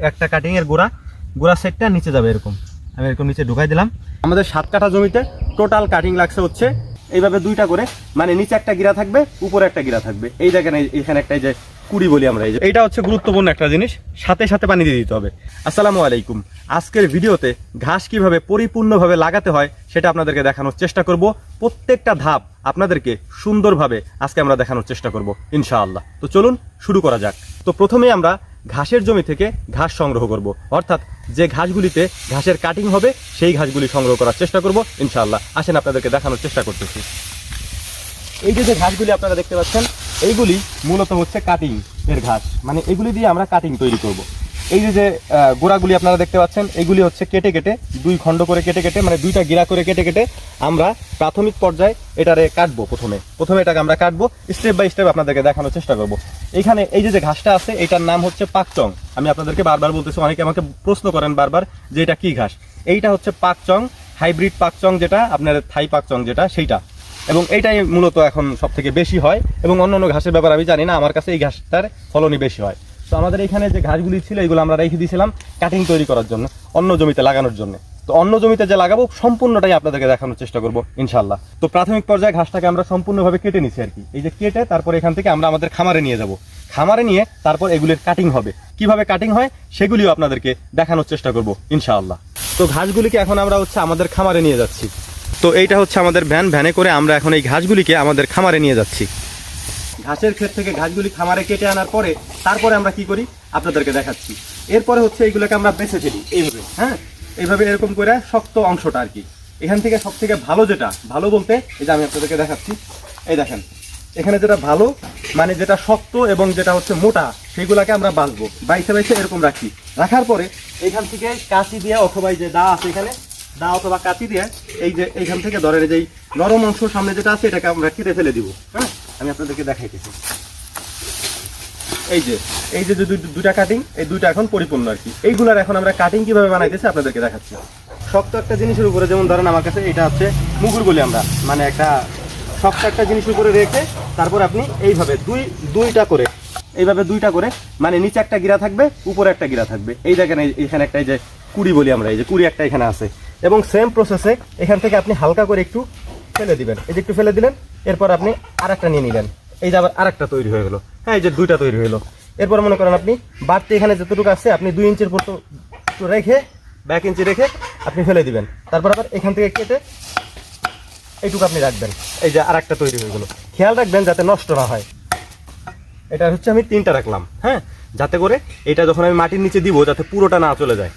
একটা কাটিংয়ের গোড়া সেটটা নিচে যাবে এরকম। আমি এরকম নিচে ঢুকাই দিলাম। আমাদের 7 কাঠা জমিতে টোটাল কাটিং লাগছে হচ্ছে এইভাবে 2টা করে, মানে নিচে একটা গিরা থাকবে, উপরে একটা গিরা থাকবে। এই দেখেন এখানে একটা যে কুড়ি বলি আমরা, এইটা হচ্ছে গুরুত্বপূর্ণ একটা জিনিস, সাথে সাথে পানি দিয়ে দিতে হবে। আসসালামু আলাইকুম। আজকের ভিডিওতে ঘাস কিভাবে পরিপূর্ণভাবে লাগাতে হয় সেটা আপনাদেরকে দেখানোর চেষ্টা করব। প্রত্যেকটা ধাপ আপনাদেরকে সুন্দরভাবে আজকে আমরা দেখানোর চেষ্টা করব ইনশাআল্লাহ। তো চলুন শুরু করা যাক। তো প্রথমেই আমরা ঘাসের জমি থেকে ঘাস সংগ্রহ করব, অর্থাৎ যে ঘাসগুলিতে ঘাসের কাটিং হবে সেই ঘাসগুলি সংগ্রহ করার চেষ্টা করব ইনশাআল্লাহ। আসেন আপনাদেরকে দেখানোর চেষ্টা করতেছি। এই যে ঘাসগুলি আপনারা দেখতে পাচ্ছেন, এইগুলি মূলত হচ্ছে কাটিং এর ঘাস, মানে এগুলি দিয়ে আমরা কাটিং তৈরি করব। এই যে গোড়াগুলি আপনারা দেখতে পাচ্ছেন, এগুলি হচ্ছে কেটে কেটে 2 খণ্ড করে কেটে মানে 2টা গিরা করে কেটে আমরা প্রাথমিক পর্যায়ে এটারে কাটবো। প্রথমে এটাকে আমরা কাটবো, স্টেপ বাই স্টেপ আপনাদেরকে দেখানোর চেষ্টা করব। এখানে এই যে ঘাসটা আছে এটার নাম হচ্ছে পাকচং। আমি আপনাদেরকে বারবার বলতেছি, অনেকে আমাকে প্রশ্ন করেন বারবার যে এটা কি ঘাস। এইটা হচ্ছে পাকচং, হাইব্রিড পাকচং, যেটা আপনার থাই পাকচং যেটা সেইটা, এবং এইটাই মূলত এখন সব থেকে বেশি হয়। এবং অন্য ঘাসের ব্যাপার আমি জানি না, আমার কাছে এই ঘাসটার ফলনই বেশি হয়। তো আমাদের এখানে যে ঘাসগুলি ছিল এগুলো আমরা রেখে দিয়েছিলাম কাটিং তৈরি করার জন্য, অন্য জমিতে লাগানোর জন্য। তো অন্য জমিতে যে লাগাবো সম্পূর্ণটাই আপনাদেরকে দেখানোর চেষ্টা করবো ইনশাআল্লাহ। তো প্রাথমিক পর্যায়ে ঘাসটাকে আমরা সম্পূর্ণভাবে কেটে নিচ্ছি আর কি। এই যে কেটে তারপর এখান থেকে আমরা আমাদের খামারে নিয়ে যাব। খামারে নিয়ে তারপর এগুলির কাটিং হবে। কিভাবে কাটিং হয় সেগুলিও আপনাদেরকে দেখানোর চেষ্টা করব ইনশাআল্লাহ। তো ঘাসগুলিকে এখন আমরা হচ্ছে আমাদের খামারে নিয়ে যাচ্ছি। তো এইটা হচ্ছে আমাদের ভ্যানে করে আমরা এখন এই ঘাসগুলিকে আমাদের খামারে নিয়ে যাচ্ছি। ঘাসের ক্ষেত থেকে ঘাসগুলি খামারে কেটে আনার পরে তারপরে আমরা কি করি আপনাদেরকে দেখাচ্ছি। এরপরে হচ্ছে এইগুলোকে আমরা বেছে ফেলি এইভাবে, হ্যাঁ, এইভাবে এরকম করে শক্ত অংশটা আর কি। এখান থেকে সব থেকে ভালো যেটা, ভালো বলতে এই যে আমি আপনাদেরকে দেখাচ্ছি, এই দেখেন এখানে যেটা ভালো, মানে যেটা শক্ত এবং যেটা হচ্ছে মোটা, সেইগুলোকে আমরা বাঁচবো, বাইসে এরকম রাখি। রাখার পরে এইখান থেকে কাঁচি দিয়ে অথবা এই যে দা আছে এখানে, দা অথবা কাঁচি দিয়ে এই যে এইখান থেকে ধরেন যে নরম অংশ সামনে যেটা আছে এটাকে আমরা কেটে ফেলে দিব। হ্যাঁ, আমি আপনাদেরকে দেখাইতেছি। এই যে 2টা কাটিং, এই 2টা এখন পরিপূর্ণ আর কি। এইগুলার এখন আমরা কাটিং কিভাবে বানাইতেছি আপনাদেরকে দেখাচ্ছি। শক্ত একটা জিনিসের উপরে, যেমন ধরেন আমার কাছে এটা হচ্ছে মুগুর বলি আমরা, মানে একটা শক্ত একটা জিনিসের উপরে রেখে তারপর আপনি এইভাবে 2টা করে, এইভাবে 2টা করে, মানে নিচে একটা গিরা থাকবে, উপরে একটা গিরা থাকবে। এই দেখেন এখানে একটা এই যে কুড়ি বলি আমরা, এই যে কুড়ি একটা এখানে আছে। এবং সেম প্রসেসে এখান থেকে আপনি হালকা করে একটু ফেলে দিবেন, এই যে একটু ফেলে দিলেন, এরপর আপনি আরেকটা নিয়ে নিলেন, এই যে আবার আরেকটা তৈরি হয়ে গেলো। হ্যাঁ, এই যে 2টা তৈরি হলো। এরপর মনে করেন আপনি বাড়তি এখানে যতটুকু আছে আপনি 2 ইঞ্চির পর রেখে 1 ইঞ্চি রেখে আপনি ফেলে দিবেন। তারপর আবার এখান থেকে কেটে এইটুকু আপনি রাখবেন, এই যে আরেকটা তৈরি হয়ে গেলো। খেয়াল রাখবেন যাতে নষ্ট না হয়। এটা হচ্ছে আমি 3টা রাখলাম, হ্যাঁ, যাতে করে এটা যখন আমি মাটির নিচে দিব যাতে পুরোটা না চলে যায়।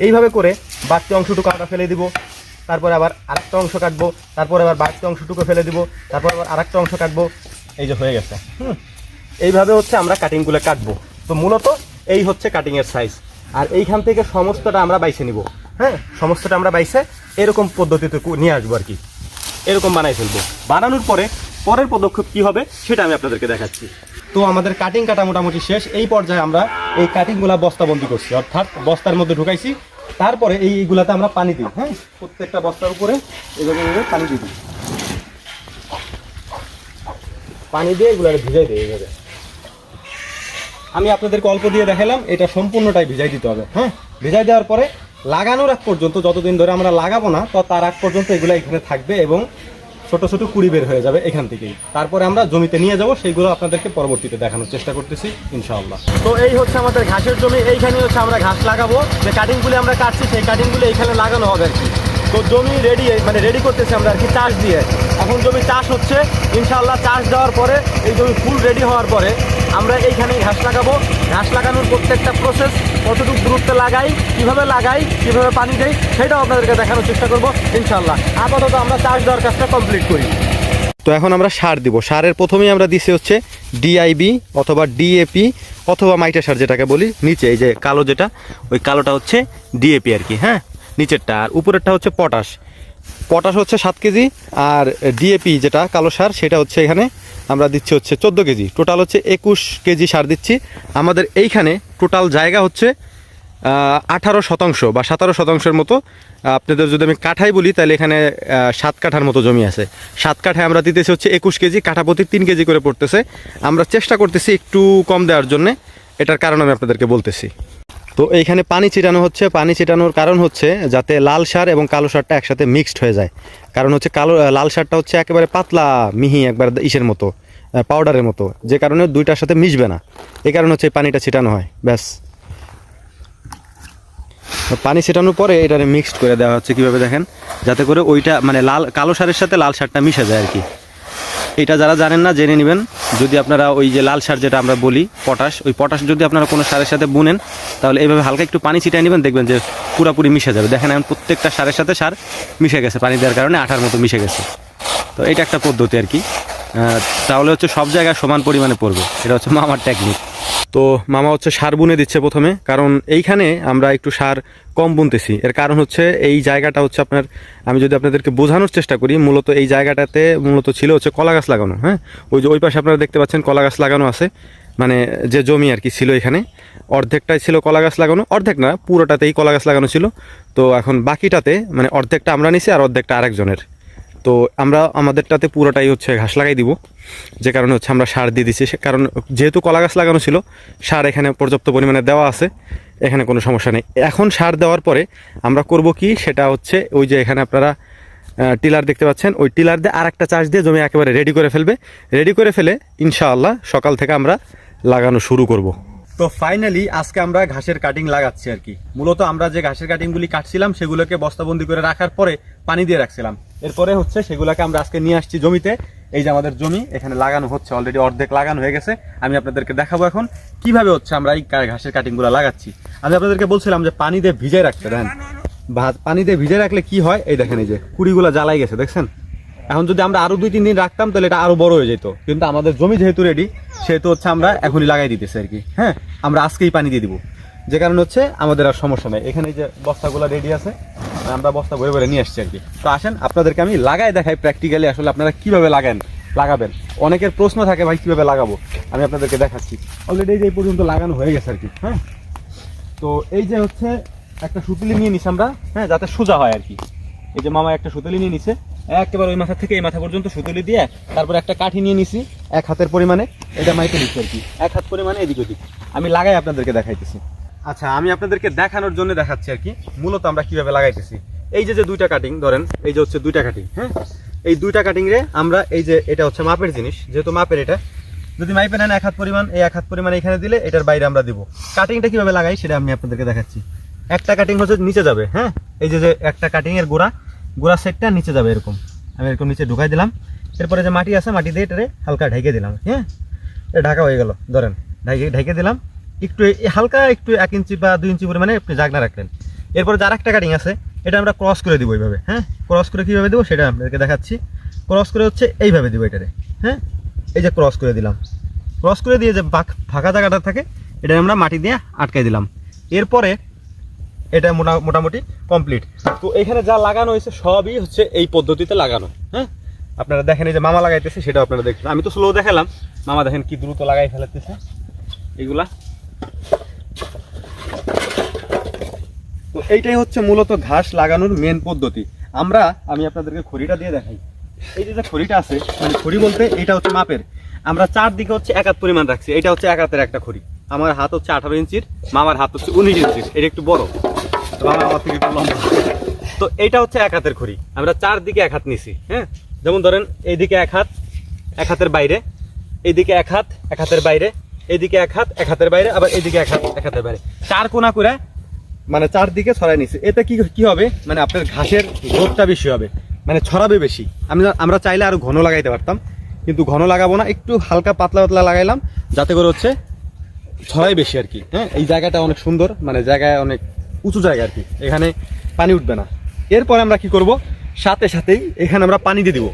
এইভাবে করে বাড়তি অংশটুকু আমরা ফেলে দিব, তারপর আবার আরেকটা অংশ কাটবো, তারপর আবার বাড়তি অংশটুকু ফেলে দিব, তারপর আবার আরেকটা অংশ কাটবো। এই যে হয়ে গেছে। এইভাবে হচ্ছে আমরা কাটিংগুলো কাটবো। তো মূলত এই হচ্ছে কাটিংয়ের সাইজ। আর এইখান থেকে সমস্তটা আমরা বাইছে নিব, হ্যাঁ, সমস্তটা আমরা বাইছে এরকম পদ্ধতিতে নিয়ে আসবো আর কি। এরকম বানাই ফেলবো। বানানোর পরে পরের পদক্ষেপ কি হবে সেটা আমি আপনাদেরকে দেখাচ্ছি। তো আমাদের কাটিং কাটা মোটামুটি শেষ। এই পর্যায়ে আমরা এই কাটিংগুলা বস্তাবন্দি করছি, অর্থাৎ বস্তার মধ্যে ঢুকাইছি। তারপরে এইগুলাতে আমরা পানি দিই, হ্যাঁ, প্রত্যেকটা বস্তার উপরে এইভাবে পানি দিই, পানি দিয়ে এগুলো ভিজাই দিই এইভাবে। আমি আপনাদেরকে অল্প দিয়ে দেখালাম, এটা সম্পূর্ণটাই ভিজাই দিতে হবে। হ্যাঁ, ভিজাই দেওয়ার পরে লাগানোর আগ পর্যন্ত, যতদিন ধরে আমরা লাগাবো না তো তার আগ পর্যন্ত এগুলো এখানে থাকবে এবং ছোট ছোট কুড়ি বের হয়ে যাবে এখান থেকেই। তারপরে আমরা জমিতে নিয়ে যাব, সেইগুলো আপনাদেরকে পরবর্তীতে দেখানোর চেষ্টা করতেছি ইনশাআল্লাহ। তো এই হচ্ছে আমাদের ঘাসের জমি। এইখানে হচ্ছে আমরা ঘাস লাগাবো। যে কাটিংগুলি আমরা কাটছি সেই কাটিংগুলি এইখানে লাগানো হবে আর কি। তো জমি রেডি করতেছি আমরা আর কি, চাষ দিয়ে। এখন জমি চাষ হচ্ছে ইনশাআল্লাহ। চাষ দেওয়ার পরে এই জমি ফুল রেডি হওয়ার পরে আমরা এইখানেই ঘাস লাগাবো। ঘাস লাগানোর প্রত্যেকটা প্রসেস, কতটুকু দূরত্বে লাগাই, কিভাবে পানি দেই, সেটাও আপনাদেরকে দেখানোর চেষ্টা করবো ইনশাআল্লাহ। আপাতত আমরা চাষ দেওয়ার কাজটা কমপ্লিট করি। তো এখন আমরা সার দিব। সারের প্রথমেই আমরা দিচ্ছি হচ্ছে ডিআইবি অথবা ডিএপি অথবা মাইটা সার যেটাকে বলি। নিচে এই যে কালো যেটা, ওই কালোটা হচ্ছে ডিএপি আর কি, হ্যাঁ, নিচেরটা। আর উপরেরটা হচ্ছে পটাশ হচ্ছে 7 কেজি। আর ডিএপি যেটা কালো সার সেটা হচ্ছে এখানে আমরা দিচ্ছি হচ্ছে 14 কেজি। টোটাল হচ্ছে 21 কেজি সার দিচ্ছি। আমাদের এইখানে টোটাল জায়গা হচ্ছে 18% বা 17% মতো। আপনাদের যদি আমি কাঠাই বলি তাহলে এখানে 7 কাঠার মতো জমি আছে। 7 কাঠায় আমরা দিতেছি হচ্ছে 21 কেজি, কাঠা প্রতি 3 কেজি করে পড়তেছে। আমরা চেষ্টা করতেছি একটু কম দেওয়ার জন্য, এটার কারণ আমি আপনাদেরকে বলতেছি। তো এইখানে পানি ছিটানো হচ্ছে, পানি ছিটানোর কারণ হচ্ছে যাতে লাল সার এবং কালো সারটা একসাথে মিক্সড হয়ে যায়। কারণ হচ্ছে লাল সারটা হচ্ছে একেবারে পাতলা মিহি একবার ইসের মতো, পাউডারের মতো, যে কারণে দুইটার সাথে মিশবে না, এই কারণে হচ্ছে পানিটা ছিটানো হয়। ব্যাস, পানি ছিটানোর পরে এটারে মিক্সড করে দেওয়া হচ্ছে কীভাবে দেখেন, যাতে করে ওইটা মানে কালো সারের সাথে লাল সারটা মিশে যায় আর কি। এটা যারা জানেন না জেনে নেবেন। যদি আপনারা ওই যে লাল সার যেটা আমরা বলি পটাশ, ওই পটাশ যদি আপনারা কোনো সারের সাথে বুনেন, তাহলে এইভাবে হালকা একটু পানি ছিটিয়ে নেবেন, দেখবেন যে পুরোপুরি মিশে যাবে। দেখেন এখন প্রত্যেকটা সারের সাথে সার মিশে গেছে, পানি দেওয়ার কারণে আঠার মতো মিশে গেছে। তো এটা একটা পদ্ধতি আর কি, তাহলে হচ্ছে সব জায়গায় সমান পরিমাণে পড়বে। এটা হচ্ছে মামার টেকনিক। তো মামা হচ্ছে সার বুনে দিচ্ছে প্রথমে, কারণ এইখানে আমরা একটু সার কম বুনতেছি। এর কারণ হচ্ছে এই জায়গাটা হচ্ছে আপনার, আমি যদি আপনাদেরকে বোঝানোর চেষ্টা করি, মূলত এই জায়গাটাতে মূলত ছিল হচ্ছে কলা গাছ লাগানো। হ্যাঁ, ওই যে ওই পাশে আপনারা দেখতে পাচ্ছেন কলা গাছ লাগানো আছে, মানে যে জমি আর কি ছিল এখানে, অর্ধেকটাই ছিল কলা গাছ লাগানো, অর্ধেক না পুরোটাতেই কলা গাছ লাগানো ছিল। তো এখন বাকিটাতে মানে অর্ধেকটা আমরা নিছি আর অর্ধেকটা আরেকজনের। তো আমরা আমাদেরটাতে পুরোটাই হচ্ছে ঘাস লাগাই দিব, যে কারণে হচ্ছে আমরা সার দিয়ে দিচ্ছি। কারণ যেহেতু কলা গাছ লাগানো ছিল, সার এখানে পর্যাপ্ত পরিমাণে দেওয়া আছে, এখানে কোনো সমস্যা নেই। এখন সার দেওয়ার পরে আমরা করব কি, সেটা হচ্ছে ওই যে এখানে আপনারা টিলার দেখতে পাচ্ছেন, ওই টিলার দিয়ে আর একটা চাষ দিয়ে জমি একেবারে রেডি করে ফেলবে। রেডি করে ফেলে ইনশাআল্লাহ সকাল থেকে আমরা লাগানো শুরু করব। তো ফাইনালি আজকে আমরা ঘাসের কাটিং লাগাচ্ছি আর কি। মূলত আমরা যে ঘাসের কাটিংগুলি কাটছিলাম সেগুলোকে বস্তাবন্দি করে রাখার পরে পানি দিয়ে রাখছিলাম। এরপরে হচ্ছে সেগুলোকে আমরা আজকে নিয়ে আসছি জমিতে। এই যে আমাদের জমি, এখানে লাগানো হচ্ছে, অলরেডি অর্ধেক লাগানো হয়ে গেছে। আমি আপনাদেরকে দেখাবো এখন কিভাবে হচ্ছে আমরা এই ঘাসের কাটিংগুলো লাগাচ্ছি। আমি আপনাদেরকে বলছিলাম যে পানি দিয়ে ভিজাই রাখতে, দেখেন পানি দিয়ে ভিজে রাখলে কি হয়, এই দেখেন এই যে কুড়িগুলো জ্বালাই গেছে, দেখছেন। এখন যদি আমরা আরো 2-3 দিন রাখতাম তাহলে এটা আরো বড় হয়ে যেত, কিন্তু আমাদের জমি যেহেতু রেডি সেহেতু হচ্ছে আমরা এখনই লাগাই দিতেছি আর কি। হ্যাঁ, আমরা আজকেই পানি দিয়ে দিব, যে কারণে হচ্ছে আমাদের আর সমস্যা নেই। এখানে যে বস্তাগুলো রেডি আছে, আমরা বস্তা ভরে ভরে নিয়ে আসছি আর কি। তো আসেন আপনাদেরকে আমি লাগাই দেখাই প্র্যাকটিক্যালি, আসলে আপনারা কিভাবে লাগাবেন। অনেকের প্রশ্ন থাকে ভাই কিভাবে লাগাবো, আমি আপনাদেরকে দেখাচ্ছি। অলরেডি এই পর্যন্ত লাগানো হয়ে গেছে আর কি। হ্যাঁ, তো এই যে হচ্ছে একটা সুতলি নিয়ে নিছি আমরা, হ্যাঁ, যাতে সোজা হয় আর কি। এই যে মামা একটা সুতলি নিয়ে নিছে, একেবারে ওই মাথা থেকে এই মাথা পর্যন্ত সুতলি দিয়ে, তারপর একটা কাঠি নিয়ে নিছি 1 হাতের পরিমাণে, এটা মাইকে দিচ্ছি আর কি, 1 হাত পরিমাণে এদিক ওদিক। আমি লাগাই আপনাদেরকে দেখাইতেছি। আচ্ছা, আমি আপনাদেরকে দেখানোর জন্য দেখাচ্ছি আর কি, মূলত আমরা কিভাবে লাগাইতেছি। এই যে 2টা কাটিং ধরেন, এই যে হচ্ছে 2টা কাটিং। হ্যাঁ, এই 2টা কাটিং রে আমরা এই যে এটা হচ্ছে মাপের জিনিস, যেহেতু মাপের, এটা যদি মাইপে নেন 1 হাত পরিমাণ, এই 1 হাত পরিমাণ এখানে দিলে এটার বাইরে আমরা দিব। কাটিংটা কিভাবে লাগাই সেটা আমি আপনাদেরকে দেখাচ্ছি। একটা কাটিং হচ্ছে নিচে যাবে। হ্যাঁ, এই যে একটা কাটিং এর গোড়া সেটটা নিচে যাবে, এরকম আমি এরকম নিচে ঢুকাই দিলাম। এরপরে যে মাটি আছে, মাটি দিয়ে এটারে হালকা ঢেকে দিলাম। হ্যাঁ, এটা ঢাকা হয়ে গেল, ধরেন ঢেকে দিলাম একটু, হালকা একটু 1 ইঞ্চি বা 2 ইঞ্চি পরিমাণে আপনি জাগনা রাখলেন। এরপরে যার একটা কাটিং আছে, এটা আমরা ক্রস করে দিব এইভাবে। হ্যাঁ, ক্রস করে কীভাবে দেবো সেটা আপনাদেরকে দেখাচ্ছি। ক্রস করে হচ্ছে এইভাবে দিব এটারে। হ্যাঁ, এই যে ক্রস করে দিলাম, ক্রস করে দিয়ে যে ফাঁকা জায়গাটা থাকে এটা আমরা মাটি দিয়ে আটকাই দিলাম। এরপরে এটা মোটামুটি কমপ্লিট। তো এখানে যা লাগানো হয়েছে সবই হচ্ছে এই পদ্ধতিতে লাগানো। হ্যাঁ, আপনারা দেখেন এই যে মামা লাগাইতেছে সেটাও আপনারা দেখবেন। আমি তো স্লো দেখালাম, মামা দেখেন কি দ্রুত লাগাই ফেলাতেছে এইগুলা। তো এইটাই হচ্ছে মূলত ঘাস লাগানোর মেন পদ্ধতি। আমি আপনাদেরকে খড়িটা দিয়ে দেখাই। এই যে খড়িটা আছে, মানে খড়ি বলতে এটা হচ্ছে মাপের, আমরা 4 দিকে হচ্ছে 1 হাত পরিমাণ রাখছি। এটা হচ্ছে 1 হাতের একটা খড়ি। আমার হাত হচ্ছে 18 ইঞ্চির, মামার হাত হচ্ছে 19 ইঞ্চির, এটা একটু বড়, মামা আমার থেকে একটু লম্বা। তো এইটা হচ্ছে 1 হাতের খড়ি, আমরা 4 দিকে 1 হাত নিছি। হ্যাঁ, যেমন ধরেন এইদিকে 1 হাত, 1 হাতের বাইরে, এইদিকে 1 হাত, 1 হাতের বাইরে, এইদিকে 1 হাত, 1 হাতের বাইরে, আবার এইদিকে 1 হাত, 1 হাতের বাইরে, 4 কোনা করে মানে 4 দিকে ছড়াই নিছি। এতে কি হবে, মানে আপনার ঘাসের গ্রোথটা বেশি হবে, মানে ছড়াবে বেশি। আমরা চাইলে আরো ঘন লাগাইতে পারতাম, কিন্তু ঘন লাগাবো না, একটু হালকা পাতলা পাতলা লাগাইলাম, যাতে করে হচ্ছে ছড়াই বেশি আর কি। হ্যাঁ, এই জায়গাটা অনেক সুন্দর, মানে জায়গায় অনেক উঁচু জায়গা আর কি, এখানে পানি উঠবে না। এরপরে আমরা কি করব, সাথে সাথেই এখানে আমরা পানি দিয়ে দিব।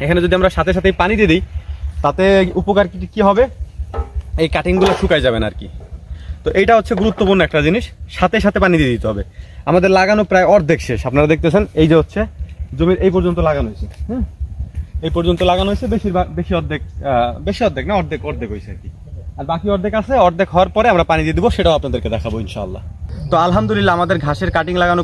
এখানে যদি আমরা সাথে সাথেই পানি দিয়ে দিই, তাতে উপকার কি হবে, এই কাটিংগুলো শুকায় যাবে না আর কি। তো এইটা হচ্ছে গুরুত্বপূর্ণ একটা জিনিস, সাথে সাথে পানি দিয়ে দিতে হবে। আমাদের লাগানো প্রায় অর্ধেক শেষ, আপনারা দেখতেছেন। এই যে হচ্ছে জমির এই পর্যন্ত লাগানো হয়েছে। হ্যাঁ, এই পর্যন্ত লাগানো হয়েছে, বেশি অর্ধেক না, অর্ধেক হয়েছে আর কি। আর বাকি অর্ধেক আছে, অর্ধেক হওয়ার পরে আমরা পানি দিয়ে দেবো, সেটাও আপনাদেরকে দেখাবো ইনশাআল্লাহ। তো আলহামদুলিল্লাহ আমাদের ঘাসের কাটিং লাগানো